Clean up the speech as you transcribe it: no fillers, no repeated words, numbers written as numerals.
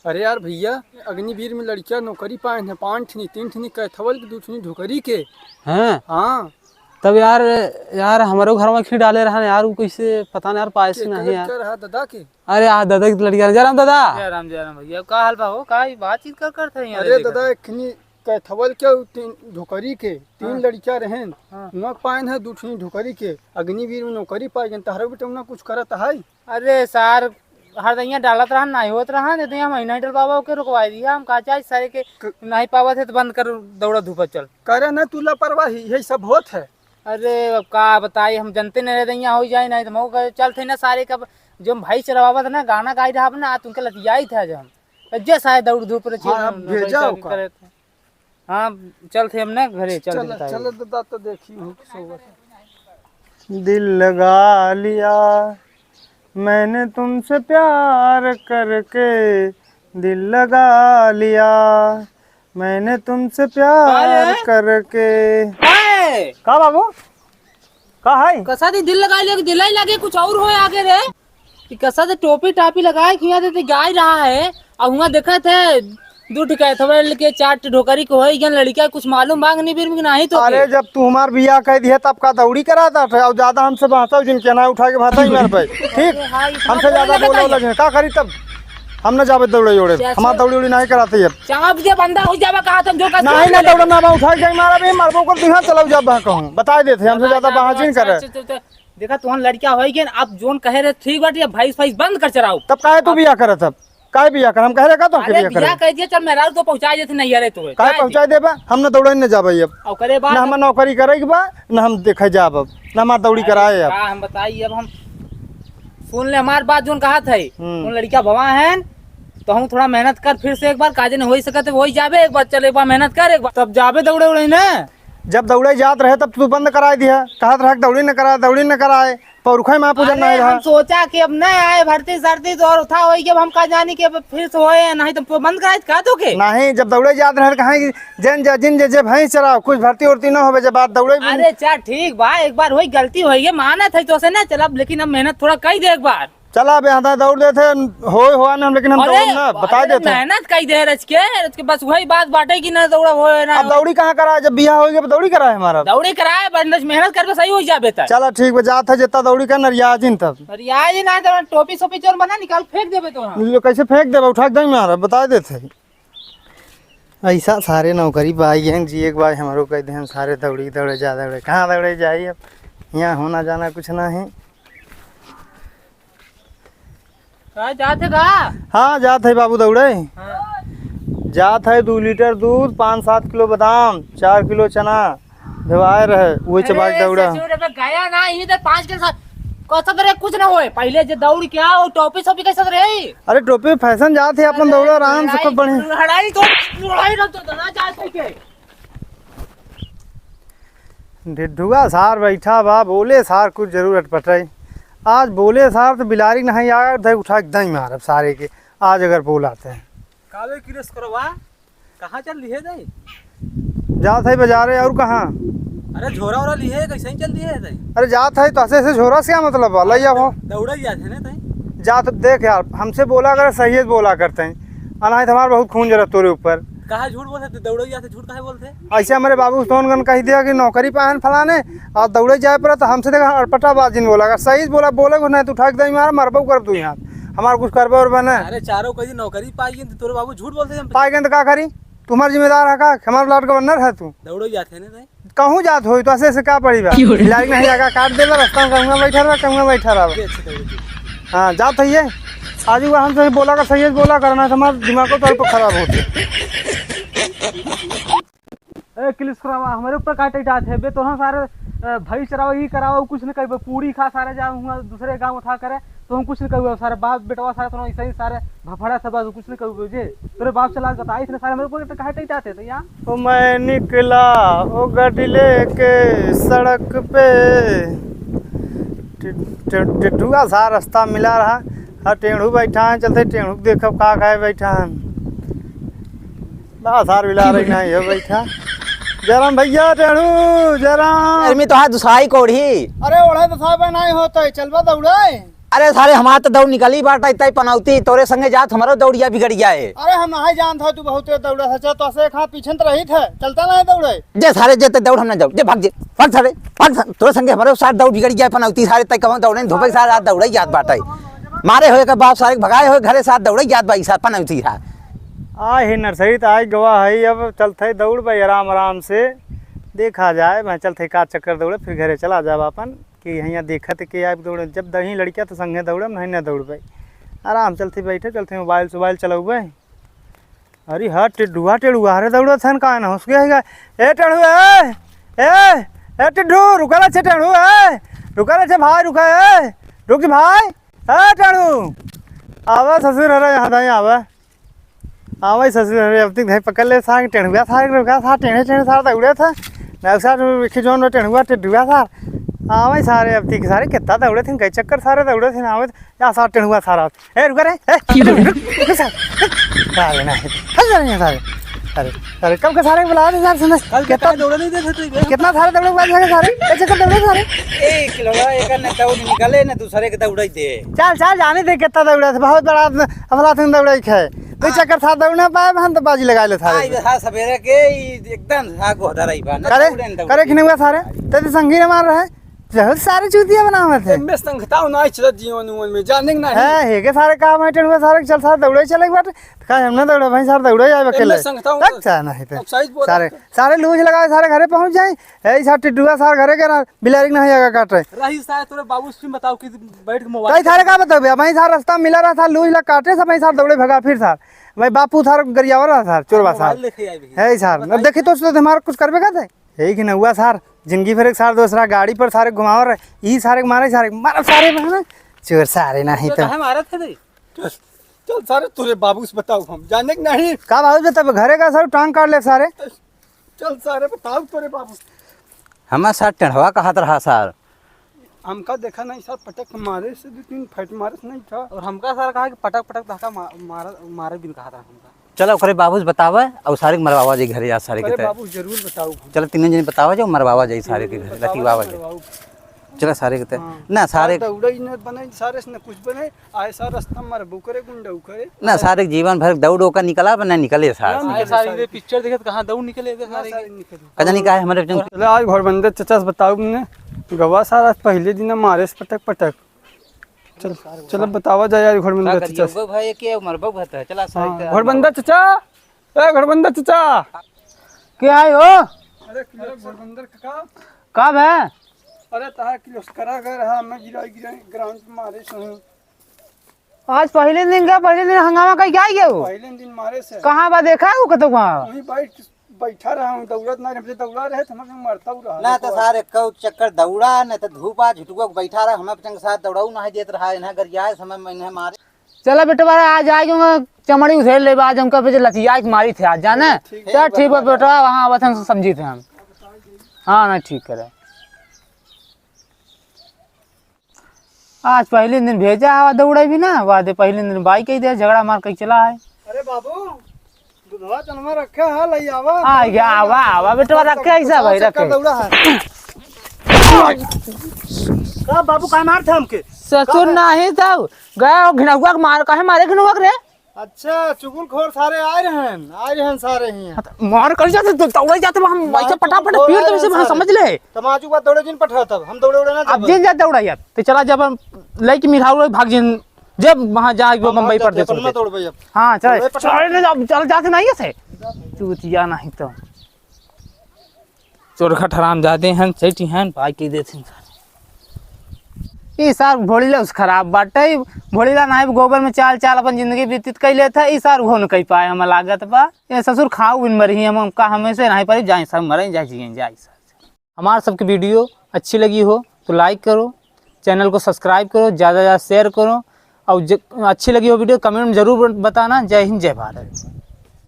अरे यार भैया, अग्निवीर में लड़कियां नौकरी पाए हैं, 5 ठनी 3 ठनी कैथवल की 2 ठनी ढुकरी के। हैं? हाँ। तब यार यार हमारे घर में खी डाले रहा यार, वो कैसे पता नहीं यार, पास ही नहीं यार। रहा दादा के। अरे यार दादा की लड़कियां, जय राम दादा। जय राम भैया, का हाल बा हो? का बातचीत कर करते हैं? अरे दादा खनी कैथवल के 3 ढुकरी के 3 लड़कियां रहें, वहाँ पाए हैं 2 ठनी ढुकरी के। अग्निवीर में नौकरी पाए गए, तहरा बेटा ना कुछ करत है। अरे सार हर दैया डालत रहा नहीं होत रहा दे दैया महीना डल बाबा के रुकवाई दिया। हम का चाहे सारे के नहीं पावत है तो बंद कर दौड़ा धूप चल करे ना तू लापरवाही, यही सब होत है। अरे अब का बताई, हम जनते नहीं दैया हो जाए नहीं तो मऊ चल थे ना सारे का जो भाई चलावा था ना, गाना गाई रहा ना तुमके लतियाई था जब हम जे सारे दौड़ धूप रे भेजा करे। हाँ चल थे हम ना घरे चल चल दादा तो देखी हूँ। दिल लगा लिया मैंने तुमसे प्यार करके, दिल लगा लिया मैंने तुमसे प्यार करके। का बाबू का है? कसा दी दिल लगा लिया, दिल ही लगे कुछ और हो आगे रे। कि कसा से टोपी टापी लगाए खिया देते गाय रहा है। और वहाँ देखा थे 2 ठिकाए के 4 ढोकरी को है या लड़कियां कुछ मालूम मांग नहीं नहीं तो। अरे जब तू हमार बिया कह दिया तब का दौड़ी कराता था, और ज्यादा हमसे बहता जिनके ना उठा के भाता ही मार पाए। ठीक, हमसे ज्यादा बोले लगे का करी तब हम न जावे दौड़े जोड़े, हमार दौड़ी उड़ी नहीं कराते। अब चाप जे बंदा हो जावा कहा तुम जो नहीं ना दौड़ा ना उठा के मारा भी मारबो कर दिहा चलो जब कहूं बता देते हमसे ज्यादा बहाचिन करे। देखा तुहन लड़कियां होई के आप जोन कहे रहे ठीक बात, ये भाई बंद कर चराओ। तब काहे तू बिया करे? तब काहे बिया कर? हम कह रहे का तो अरे बिया कह दिया चल मेरा तो पहुंचा देते नहीं अरे तो काहे पहुंचा देबा? हम न दौड़े न जाबे अब, और करे बात ना हम नौकरी करे के बा ना हम देखे जाब, अब ना हमार दौड़ी कराए। अब हम बताइए, अब हम सुन ले हमार बात जोन कहा थे उन लड़कियां भवा हैं तो हम थोड़ा मेहनत कर, फिर से एक बार काजे नहीं हो सकते वही जाबे, एक बार चल एक बार मेहनत कर एक बार तब जाबे दौड़े उड़े ना। जब दौड़े जात रहे तब तू बंद कराए दिया, कहत रहा दौड़ी न कराए पौरुखा मां पूजन नहीं रहा। हम सोचा कि अब नहीं आए भर्ती सर्दी तो और था होई कि अब हम का जानी कि अब फिर से होए नहीं तो बंद कराए का तो के नहीं। जब दौड़े जात रहे कहां जिन जे भैंस चराओ कुछ भर्ती उर्ती न होवे, जब बात दौड़े। अरे चार ठीक बा, एक बार हुई गलती हुई है माना था तो से ना चल, लेकिन अब मेहनत थोड़ा कर दे एक बार। चला बे हां दौड़ देते होए हुआ ना, लेकिन हम दौड़ ना बता देते मेहनत कर दे रच के बस वही बात बाटे कि ना दौड़ा होए ना। अब दौड़ी कहां कराए? जब बियाह हो गया दौड़ी कराए हमारा? दौड़ी कराए बंदस मेहनत करके सही हो जाबे त। चला ठीक बा, जात है जितना दौड़ी का नरियाजिन तब। अरे आज ही ना तो टोपी सोपी चोर बना निकाल फेंक देबे तो हम। कैसे फेंक देबे? उठा के मारा बता देते। ऐसा सारे नौकरी पाई हैं जी, एक बार हमारो कह दे हम सारे दौड़ी दौड़े जा दौड़े कहाँ दौड़े जाइए, अब यहाँ होना जाना कुछ ना है। जाते का? हाँ जात है बाबू दौड़े। जात है 2 लीटर दूध, 5-7 किलो बादाम, 4 किलो चना धवाए रहे वही चबा के दौड़ा। गया ना इधर 5 के साथ कसत रहे कुछ ना होए, पहले जे दौड़ के आओ टोपी सोपी कैसे रहे। अरे टोपी फैशन जात है अपन दौड़ा आराम से बढ़े। लड़ाई तो लड़ाई ना तो ना जात के ढिढुआ सार बैठा बा, बोले सार कुछ जरूरत पटे। आज बोले सार तो बिलारी नहीं आया, दही उठा के दही मार सारे के। आज अगर बोलाते हैं कावे की रेस करवा कहाँ चल लिए दे? जात है बाजारे और कहाँ? अरे झोरा वोरा लिए कैसे ही चल लिए दे? अरे जात है तो ऐसे झोरा से क्या मतलब लैया हो दौड़ा ही जाते ना तई। जात देख यार, हमसे बोला कर सही बोला करते हैं, अनाहित हमारा बहुत खून जरूरत तोरे ऊपर। कहा झूठ बोलते? दौड़े जाते झूठ काहे बोलते? ऐसे हमारे बाबू सोनगन कह दिया कि नौकरी पाहन फलाने और दौड़े जाए पर, तो हमसे देखा अटपटा बात जिन बोला सही बोला, बोले को नहीं तू उठा के दही मार मरबो कर तू यहाँ हमारा कुछ करबे और बने। अरे चारों कहीं नौकरी पाई गई तोरे बाबू झूठ बोलते? पाए गए तो क्या करी? तुम्हारा जिम्मेदार है का? हमारे लाट गवर्नर है तू? दौड़े जाते ना तई। कहूँ जात हो तो ऐसे क्या पड़ी बा? लाइक नहीं आगा काट देला रास्ता में, कहूँगा बैठा रहा। हाँ जात है ये आज हमसे बोला कर सही बोला करना, हमारा दिमाग को तो खराब होते। क्लिस करावा हमारे ऊपर काटे जाते है बे, तो हम सारे भाई चराओ ही कराओ कुछ नहीं कहे, पूरी खा सारे जाऊँगा दूसरे गाँव उठा करे तो हम कुछ नहीं कहूँ। सारे बाप बेटवा सारे तो ऐसे ही सारे भफड़ा सब कुछ नहीं कहूँ जे तोरे बाप चला बताई थे सारे मेरे ऊपर काटे जाते थे यहाँ। ओ मैं निकला ओ गाड़ी लेके सड़क पे, टिटुआ सा रास्ता मिला रहा। हाँ टेढ़ू बैठा है, चलते टेढ़ू देखो का खाए बैठा है, बा सार मिला रही नहीं है बैठा। जराम भैया टेढ़ू जराम। मैं तो हाथ दुसाई कोड़ी। अरे ओढ़े तो साहब नहीं होता है, चलवा दौड़े। अरे सारे हमारा तो दौड़ निकली बाटा इतना पनौती तोरे संगे जात हमारो दौड़िया बिगड़ गया है। अरे हम नहीं जान था तू बहुत दौड़ा था तो से खा पीछे तो रही थे चलता ना दौड़े जे सारे जेते दौड़ हमने दौड़ जे भाग जे भाग सारे भाग तोरे संगे हमारो साथ दौड़ बिगड़ गया पनौती सारे तक कम दौड़े धोपे साथ दौड़े याद बाटा मारे होए का बाप सारे भगाए होए घरे साथ दौड़े याद बाई साथ पनौती है आ हे नर्सरी तो आज गवा है अब चलते दौड़ भाई आराम आराम से देखा जाए मैं चलते का चक्कर दौड़े फिर घरे चला जाए अपन कि यहाँ देखत कि आप दौड़े जब दही लड़किया तो संगे दौड़े नहीं ना दौड़ भाई आराम चलते बैठे चलते मोबाइल चलाऊ अरे हाँ टेढ़ुआ अरे दौड़ो थन का ना उसके ए टेढ़ुआ ए टिड्डू रुका अच्छे टेढ़ू रुका अच्छे भाई रुका रुक भाई टेढ़ू आवा ससुर अरे यहाँ दाई आवा ससुर अरे अब तक पकड़ ले सारे टेढ़ुआ सारे रुका था टेढ़े सारे दौड़े था नक्सर जोन टेढ़ुआ टेढ़ुआ सार आवे सारे अब तक सारे कितना दौड़े थे कई चक्कर सारे दौड़े थे आवे या सार टेढ़ुआ सारा ए रुक रे सारे ना सारे अरे अरे कब के सारे बुला दे यार सुन कितना दौड़े नहीं थे कितना सारे दौड़े बाज सारे ए चक्कर दौड़े सारे एक किलोड़ा एक ने दौड़ निकले ने दूसरे के दौड़ाई दे चल जाने दे कितना दौड़े थे बहुत बड़ा हमला थे दौड़े है कोई चक्कर साथ दौड़ने पाए हम तो बाजी लगा ले सारे हां सवेरे के एकदम हां गोदा रही बा करे कि नहीं हुआ सारे ते संगी ने मार रहा है बहुत सारे चूतिया बनावे थे मैं संगताऊ ना चल जीवन में जाने नहीं है के सारे काम है टेढ़ुआ सारे चल सारे दौड़े चले बात का हमने दौड़े भाई सारे दौड़े जाए अकेले अच्छा नहीं थे सारे लूज लगाए सारे घरे पहुंच जाए ए सारे टिड्डुआ सारे घरे के बिलारी नहीं आगा काट रहे रही सारे तोरे बाबू स्ट्रीम बताओ कि बैठ के मोबाइल कई सारे का बताओ भाई सारा रास्ता मिला रहा था लूज लग काटे सब भाई सारे दौड़े भगा फिर सार भाई बापू थार गरियावा रहा सार चोरवा सार है सार देखी तो हमारा कुछ करबे का थे यही कि न हुआ सार जिंदगी भर एक सार दूसरा गाड़ी पर सारे घुमाव रहे ई सारे मारे सारे बहना चोर सारे नहीं तो मारे थे चल सारे तुरे बाबू से बताओ हम जाने के नहीं का बाबू बताओ घरे का सारे टांग काट ले सारे चल सारे बताओ तुरे बाबू हमारा साथ टेढ़वा कहत रहा सर हमका देखा नहीं साथ पटक मारे से 2-3 फट मारे नहीं था और हमका सारा कहा कि पटक धक्का मारे बिन कहा था हमका चलो करे बाबू से बतावे और सारे मरवावा जाई घरे या सारे के अरे बाबू जरूर बताओ चलो तीनों जन बतावा जो मरवावा जाई सारे के घरे लती बाबा जाई चलो सारे के ना सारे दौड़े न बने सारे से न कुछ बने आए सारे रास्ता मरबू करे गुंडा करे ना सारे जीवन भर दौड़ का निकला बना निकले सारे सारे पिक्चर देखत कहां दौड़ निकले सारे कदा नहीं कहा हमारे चलो आज घर बंदे चचा से बताओ हमने गवा सारा पहले दिन मारे से पटक चल चलो बतावा जाए यार घर बंदा चचा भाई के मरबो भत चला सारे घर बंदा चचा ए घर बंदा चचा क्या है हो अरे घर बंदर का कब है अरे तहा किलो करा गए रहा मैं गिरा ग्राउंड पे मारे सही आज पहले दिन हंगामा का क्या गया वो पहले दिन मारे से कहां बा देखा है वो कतो वहां वही बैठा रहा हूं दौड़त ना हमसे दौड़ा रहे तो हम मरता रहा ना तो सारे कौ चक्कर दौड़ा न तो धूपा झुटुआ बैठा रहा हम अपने साथ दौड़ाऊ नहीं देत रहा इन्हें गरिया समय में इन्हें मारे चलो बेटा आज आएगा चमड़ी उधेड़ ले आज हमका पे लतिया मारी थे आज जाने चल ठीक है बेटा वहां आवत हम समझी थे हम हां ना ठीक करे आज पहले दिन भेजा हवा दौड़े भी ना वादे पहले दिन बाइक ही दे झगड़ा मार के चला है अरे बाबू दूधवा चनमा रखे है लई आवा आ गया आवा बेटा रखे ऐसा भाई रखे दौड़ा है का बाबू का मार थे हमके ससुर नहीं था गया घिनौआ के मार काहे मारे घिनौआ रे अच्छा चुगलखोर सारे आए हैं सारे ही मार कर जाते तो दौड़े जाते हम ऐसे पटापट पीड़ तो वैसे समझ ले तमाचू बात दौड़े जिन पठा तब हम दौड़े ना अब जिन जा दौड़ा यार तो चला जब हम लेके मिठाऊ भाग जिन जब वहां जा मुंबई पर देखो मैं दौड़ भाई अब हां चल चल जाते नहीं ऐसे चूतिया नहीं तो चोरखा ठराम जाते हैं सेठी हैं बाइक के देते हैं ई सार भोलीला उस खराब बाटे भोलीला नाइब गोबर में चाल अपन जिंदगी व्यतीत कैले था ई सार हो न कह पाए हम लागत बा ये ससुर खाऊ बिन मरी हम का हमेशा नहीं पारी जाए सब मरे जाए जाए हमार सबकी वीडियो अच्छी लगी हो तो लाइक करो चैनल को सब्सक्राइब करो ज़्यादा से ज़्यादा शेयर करो और अच्छी लगी हो वीडियो कमेंट में जरूर बताना। जय हिंद जय भारत।